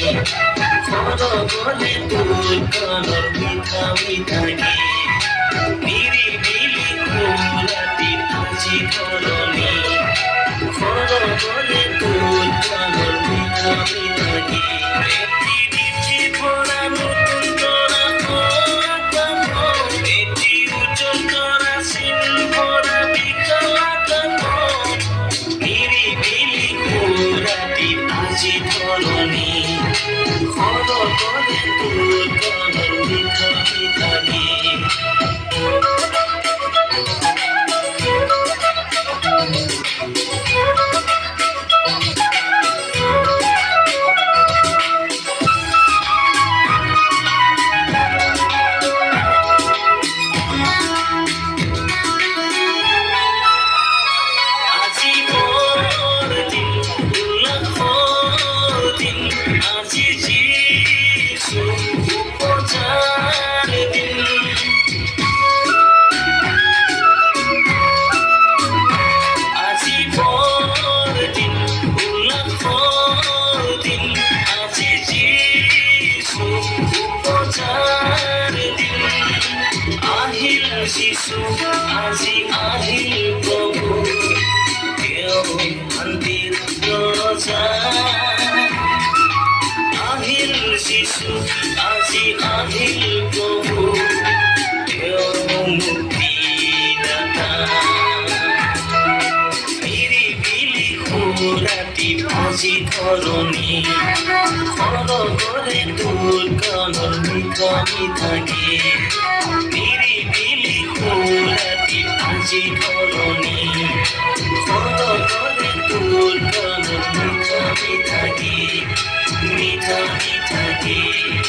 খরগরে তোর কানর মিঠা মিঠা গে নিরিবিলি রাতি আজি ধরণী খরগরে তোর কানর মিঠা মিঠা গে এটি দিঠি ভরা নতুন তোরা এটি উজ্জ্বল তোরা সিন ভরা বিকালা নিরিবিলি রাতি আজি ধরণী খরগরে তোর কানর মিঠা মিঠা গে যিশু আজি আহিল প্ৰভু তেওঁ শান্তিৰ ৰজা আহিল যিশু আজি আহিল প্ৰভু তেওঁ মুক্তিদাতা নিৰিবিলি ৰাতি আজি ধৰণী খৰগৰে তোৰ কাণৰ মিঠা মিঠা গে নিৰিবিলি ৰাতি আজি ধৰণী খৰগৰে তোৰ কানৰ মিঠা মিঠা গে মিঠা মিঠা গে